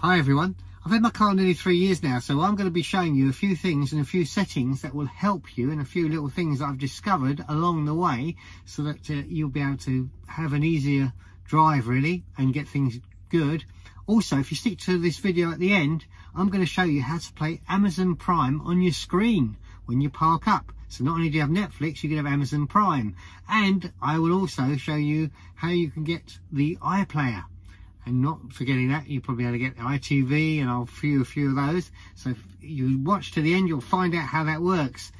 Hi everyone, I've had my car nearly 3 years now, so I'm going to be showing you a few things and a few settings that will help you, and a few little things that I've discovered along the way, so that you'll be able to have an easier drive really and get things good. Also, if you stick to this video at the end, I'm going to show you how to play Amazon Prime on your screen when you park up. So not only do you have Netflix, you can have Amazon Prime, and I will also show you how you can get the iPlayer. And not forgetting that, you probably ought to get the ITV and a few of those. So if you watch to the end, you'll find out how that works.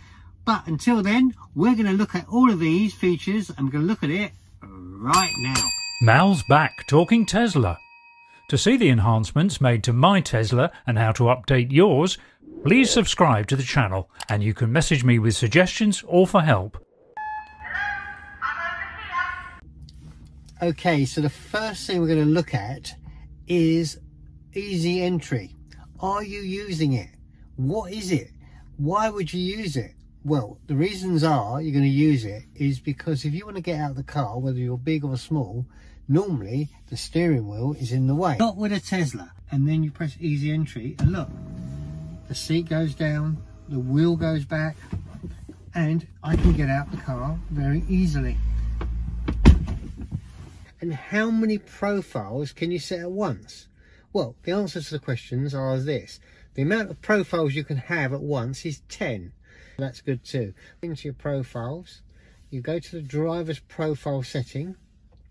But until then, we're going to look at all of these features. I'm going to look at it right now. Mal's back talking Tesla. To see the enhancements made to my Tesla and how to update yours, please subscribe to the channel, and you can message me with suggestions or for help. Okay, so the first thing we're going to look at is easy entry. Are you using it? What is it? Why would you use it? Well, the reasons are you're going to use it is because if you want to get out of the car, whether you're big or small, normally the steering wheel is in the way. Not with a Tesla. And then you press easy entry and look, the seat goes down, the wheel goes back, and I can get out the car very easily. And how many profiles can you set at once? Well, the answer to the questions are this. The amount of profiles you can have at once is 10. That's good too. Into your profiles, you go to the driver's profile setting,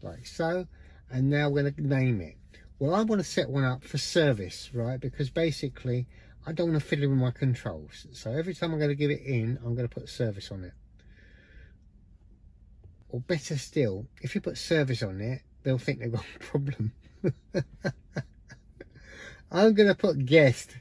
like so, and now we're going to name it. Well, I want to set one up for service, right? Because basically, I don't want to fiddle with my controls. So every time I'm going to give it in, I'm going to put service on it. Or better still, if you put service on it, they'll think they've got a problem. I'm going to put guest.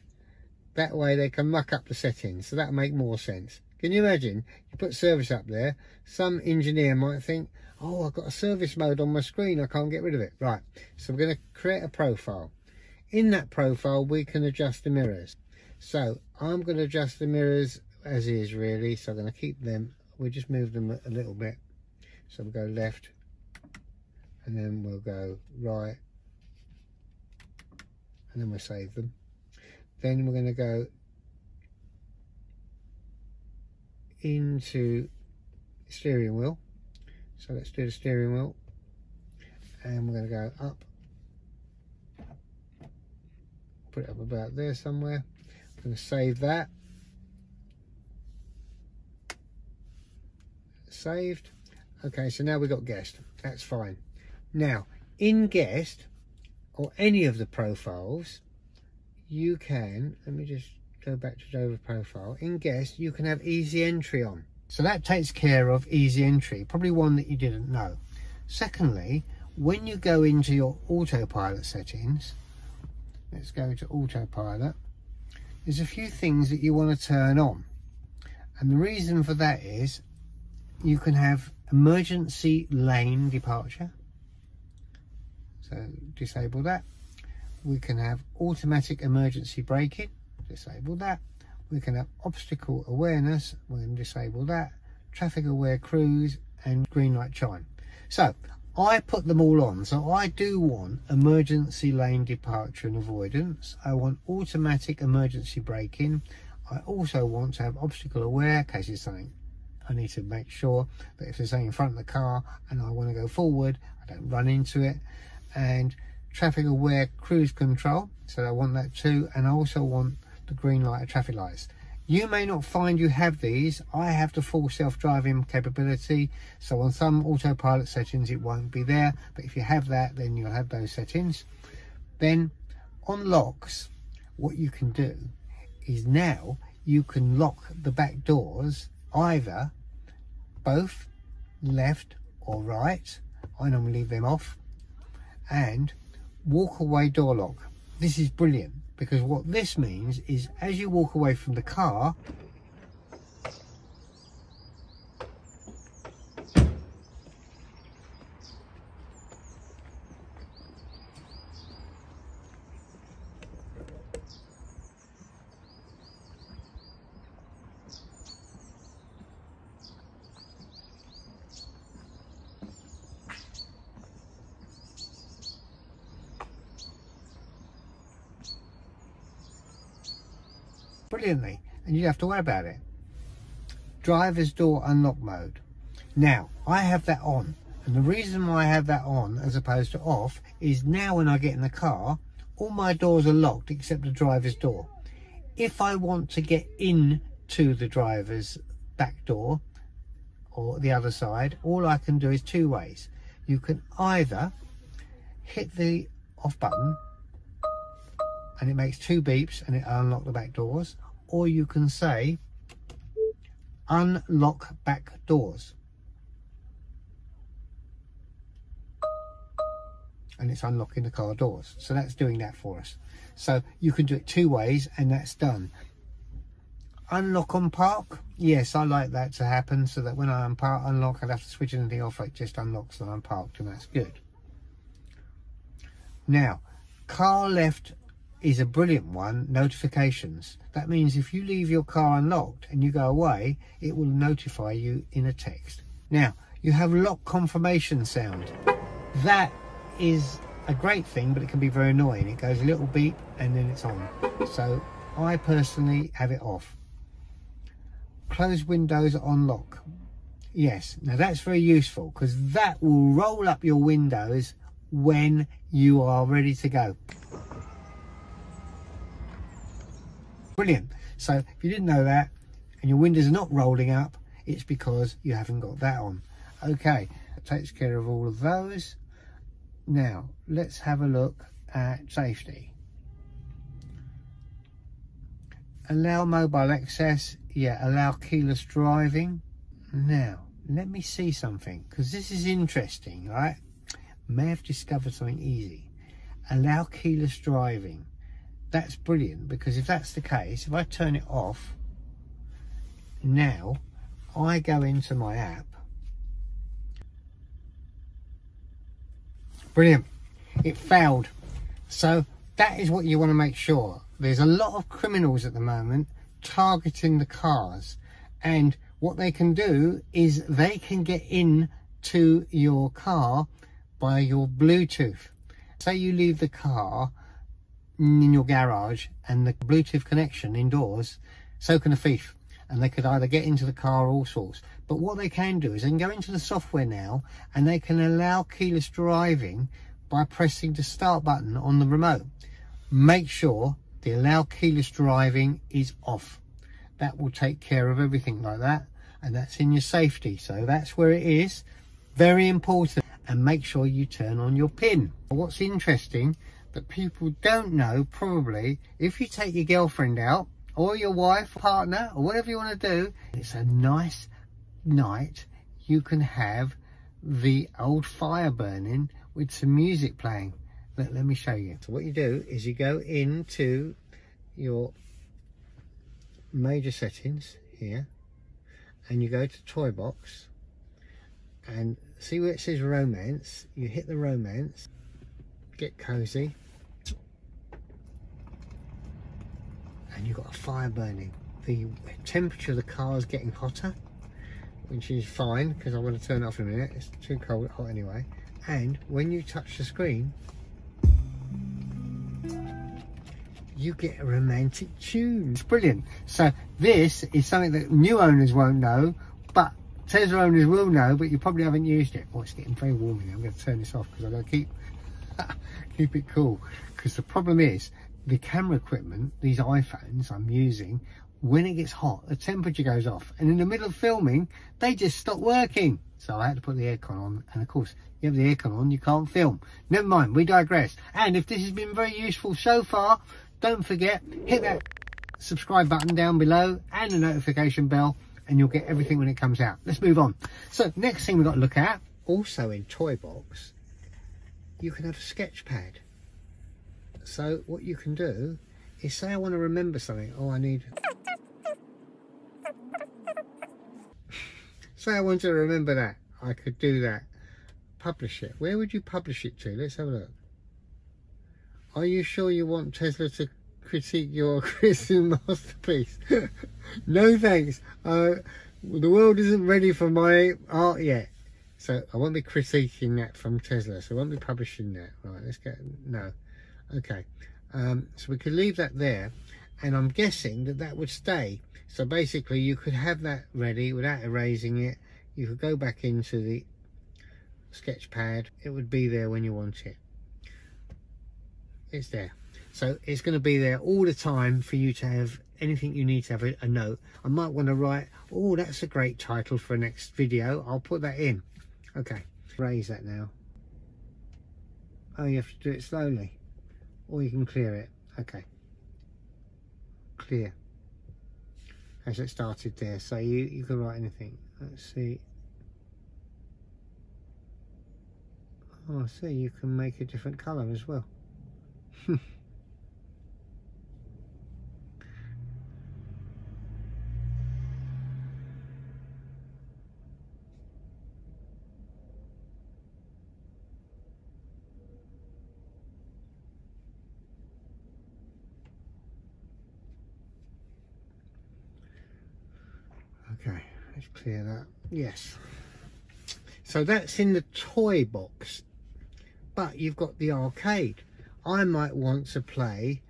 That way they can muck up the settings. So that'll make more sense. Can you imagine? You put service up there. Some engineer might think, oh, I've got a service mode on my screen. I can't get rid of it. Right. So we're going to create a profile. In that profile, we can adjust the mirrors. So I'm going to adjust the mirrors as is really. So I'm going to keep them. We'll just move them a little bit. So we'll go left, and then we'll go right, and then we'll save them. Then we're going to go into steering wheel. So let's do the steering wheel, and we're going to go up, put it up about there somewhere. I'm going to save that. Saved. Okay, so now we've got guest. That's fine. Now, in guest, or any of the profiles, you can, let me just go back to driver profile. In guest, you can have easy entry on. So that takes care of easy entry, probably one that you didn't know. Secondly, when you go into your autopilot settings, let's go to autopilot, there's a few things that you want to turn on. And the reason for that is you can have emergency lane departure, so disable that. We can have automatic emergency braking, disable that. We can have obstacle awareness, we're going to disable that. Traffic aware cruise and green light chime. So I put them all on. So I do want emergency lane departure and avoidance. I want automatic emergency braking. I also want to have obstacle aware in case it's something I need to make sure that if there's something in front of the car and I want to go forward, I don't run into it. And traffic aware cruise control, so I want that too. And I also want the green light of traffic lights. You may not find you have these. I have the full self-driving capability, so on some autopilot settings it won't be there, but if you have that, then you'll have those settings. Then on locks, what you can do is now you can lock the back doors either both left or right. I normally leave them off. And walk away door lock. This is brilliant because what this means is as you walk away from the car, brilliantly, and you don't have to worry about it. Driver's door unlock mode. Now I have that on, and the reason why I have that on as opposed to off is now when I get in the car, all my doors are locked except the driver's door. If I want to get in to the driver's back door or the other side, all I can do is two ways. You can either hit the off button and it makes two beeps and it'll unlock the back doors, or you can say unlock back doors and it's unlocking the car doors. So that's doing that for us. So you can do it two ways and that's done. Unlock on park, yes, I like that to happen, so that when I unlock, I'd have to switch anything off. It just unlocks and I'm parked, and that's good. Now, car left is a brilliant one. Notifications. That means if you leave your car unlocked and you go away, it will notify you in a text. Now, you have lock confirmation sound. That is a great thing, but it can be very annoying. It goes a little beep and then it's on. So I personally have it off. Close windows on lock. Yes, now that's very useful because that will roll up your windows when you are ready to go. Brilliant. So if you didn't know that and your windows are not rolling up, it's because you haven't got that on. Okay, that takes care of all of those. Now let's have a look at safety. Allow mobile access. Yeah, allow keyless driving. Now let me see something, because this is interesting, right? May have discovered something easy. Allow keyless driving. That's brilliant, because if that's the case, if I turn it off now, I go into my app. Brilliant, it failed. So that is what you want to make sure. There's a lot of criminals at the moment targeting the cars, and what they can do is they can get in to your car by your Bluetooth. Say you leave the car in your garage and the Bluetooth connection indoors, so can a thief, and they could either get into the car or all sorts. But what they can do is they can go into the software now and they can allow keyless driving by pressing the start button on the remote. Make sure the allow keyless driving is off. That will take care of everything like that, and that's in your safety. So that's where it is. Very important. And make sure you turn on your PIN. What's interesting that people don't know, probably, if you take your girlfriend out or your wife, partner, or whatever you want to do, it's a nice night, you can have the old fire burning with some music playing. Let me show you. So what you do is you go into your major settings here and you go to toy box and see where it says romance. You hit the romance, get cozy, and you've got a fire burning. The temperature of the car is getting hotter, which is fine because I want to turn it off in a minute. It's too cold, hot anyway. And when you touch the screen, you get a romantic tune. It's brilliant. So this is something that new owners won't know, but Tesla owners will know, but you probably haven't used it. Oh, it's getting very warm in here. I'm going to turn this off because I've got to keep it cool. Because the problem is the camera equipment, these iPhones I'm using, when it gets hot, the temperature goes off, and in the middle of filming, they just stop working. So I had to put the aircon on, and of course, you have the aircon on, you can't film. Never mind, we digress. And if this has been very useful so far, don't forget, hit that subscribe button down below and the notification bell, and you'll get everything when it comes out. Let's move on. So next thing we've got to look at, also in Toy Box, you can have a sketch pad. So what you can do is, say I want to remember something. Oh, I need... say I want to remember that. I could do that. Publish it. Where would you publish it to? Let's have a look. Are you sure you want Tesla to critique your Christian masterpiece? No thanks. The world isn't ready for my art yet. So I won't be critiquing that from Tesla. So I won't be publishing that. Right, let's get... no. Okay. So we could leave that there. and I'm guessing that that would stay. So basically you could have that ready without erasing it. You could go back into the sketch pad, it would be there when you want it. It's there, so it's going to be there all the time for you to have anything you need to have a note. I might want to write, oh, that's a great title for a next video, I'll put that in. Okay, erase that now. Oh, you have to do it slowly, or you can clear it. Okay, clear. As it started there, so you can write anything. Let's see. Oh, I see, you can make a different colour as well. Okay, let's clear that. Yes. So that's in the toy box, but you've got the arcade. I might want to play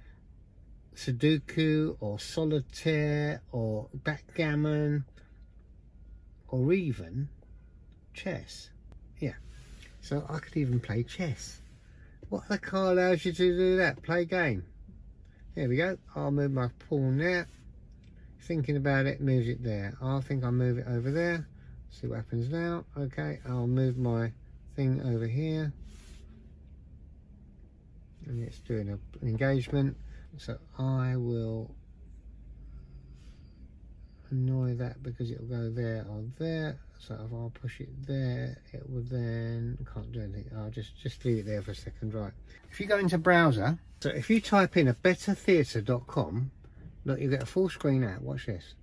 Sudoku or Solitaire or Backgammon or even chess. Yeah, so I could even play chess. What other car allows you to do that? Play game. There we go. I'll move my pawn there. Thinking about it, moves it there. I think I'll move it over there. See what happens now. Okay, I'll move my thing over here. And it's doing an engagement. So I will annoy that because it'll go there or there. So if I'll push it there, it will then, can't do anything. I'll just leave it there for a second. Right. If you go into browser, so if you type in abettertheatre.com, look, you get a full screen out. Watch this.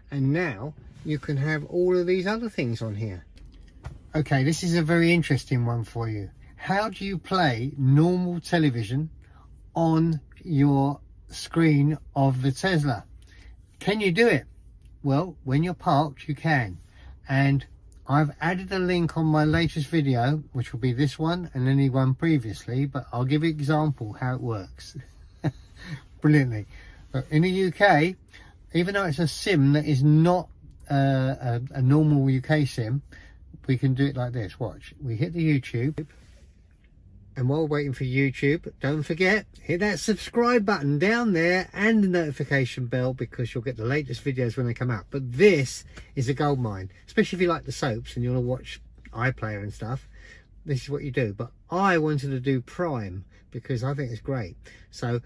And now you can have all of these other things on here. Okay, this is a very interesting one for you. How do you play normal television on your screen of the Tesla? Can you do it? Well, when you're parked, you can. And I've added a link on my latest video, which will be this one and any one previously, but I'll give you an example how it works. Brilliantly. But in the UK, even though it's a sim that is not a normal UK sim, we can do it like this. Watch. We hit the YouTube. And while we're waiting for YouTube, don't forget, hit that subscribe button down there and the notification bell, because you'll get the latest videos when they come out. But this is a goldmine, especially if you like the soaps and you want to watch Iplayer and stuff. This is what you do. But I wanted to do Prime because I think it's great. So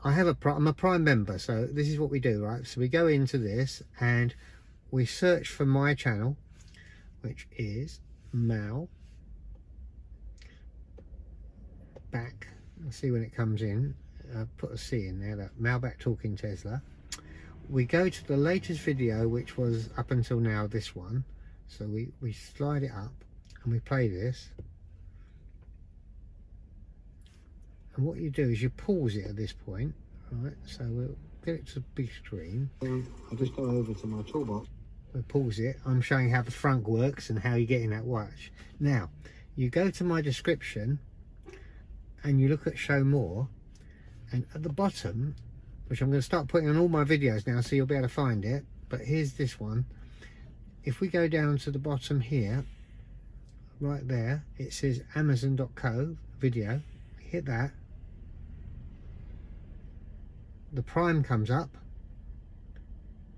I'm a Prime member, so this is what we do, right? So we go into this and we search for my channel, which is Mal Back. Let's see when it comes in. Put a C in there, that Mal Back Talking Tesla. We go to the latest video, which was up until now this one. So we slide it up and we play this. And what you do is you pause it at this point, right? So we'll get it to the big screen. I'll just go over to my toolbox. We'll pause it. I'm showing how the front works and how you get in that watch. Now, you go to my description and you look at show more, and at the bottom, which I'm going to start putting on all my videos now so you'll be able to find it, but here's this one. If we go down to the bottom here, right there, it says amazon.co video. Hit that. The Prime comes up.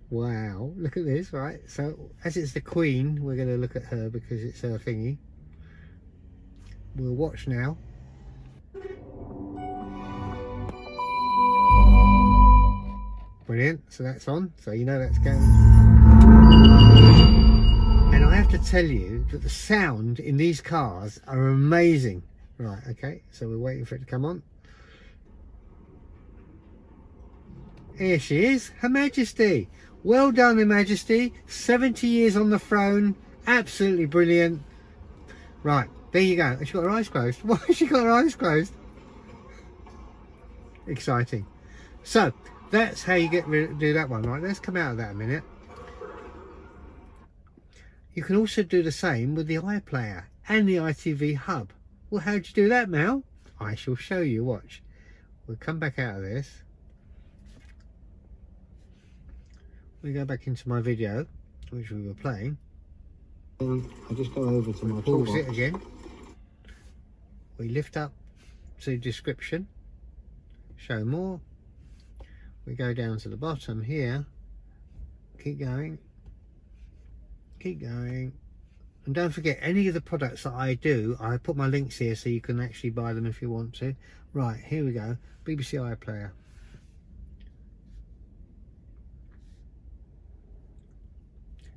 Wow, look at this, right? So as it's the Queen, we're going to look at her because it's her thingy. We'll watch now. Brilliant, so that's on, so you know that's going. And I have to tell you that the sound in these cars are amazing. Right, okay, so we're waiting for it to come on. Here she is, Her Majesty. Well done, Her Majesty. 70 years on the throne. Absolutely brilliant. Right, there you go. She's got her eyes closed. Why has she got her eyes closed? Exciting. So, that's how you do that one. Right, let's come out of that a minute. You can also do the same with the iPlayer and the ITV Hub. Well, how'd you do that, Mel? I shall show you. Watch. We'll come back out of this. we go back into my video, which we were playing. I just go over to my toolbox. Pause it again. We lift up to description, show more. We go down to the bottom here, keep going, and don't forget any of the products that I do, I put my links here so you can actually buy them if you want to. Right, here we go, BBC iPlayer.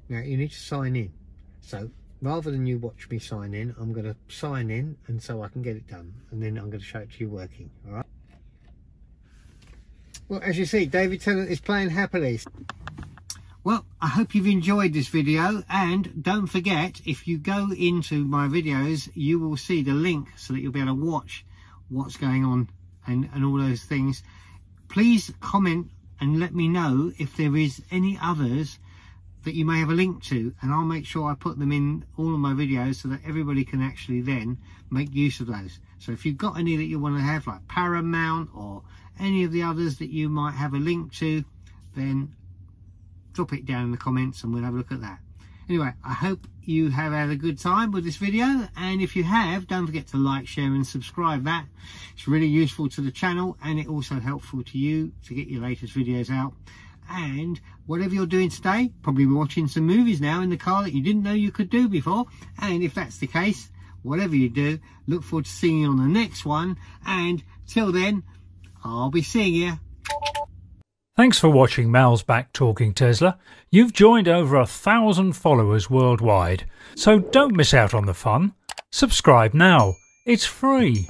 Now you need to sign in, so rather than you watch me sign in, I'm going to sign in and so I can get it done, and then I'm going to show it to you working. All right. Well, as you see, David Tennant is playing happily. Well, I hope you've enjoyed this video, and don't forget, if you go into my videos, you will see the link so that you'll be able to watch what's going on and all those things. Please comment and let me know if there is any others that you may have a link to, and I'll make sure I put them in all of my videos so that everybody can actually then make use of those. So if you've got any that you want to have, like Paramount or any of the others that you might have a link to, then drop it down in the comments and we'll have a look at that. Anyway, I hope you have had a good time with this video, and if you have, don't forget to like, share and subscribe. That it's really useful to the channel, and it also helpful to you to get your latest videos out. And whatever you're doing today, probably watching some movies now in the car that you didn't know you could do before, and if that's the case, whatever you do, look forward to seeing you on the next one, and till then, I'll be seeing you. Thanks for watching Mal's Back Talking Tesla. You've joined over 1,000 followers worldwide, so don't miss out on the fun. Subscribe now. It's free.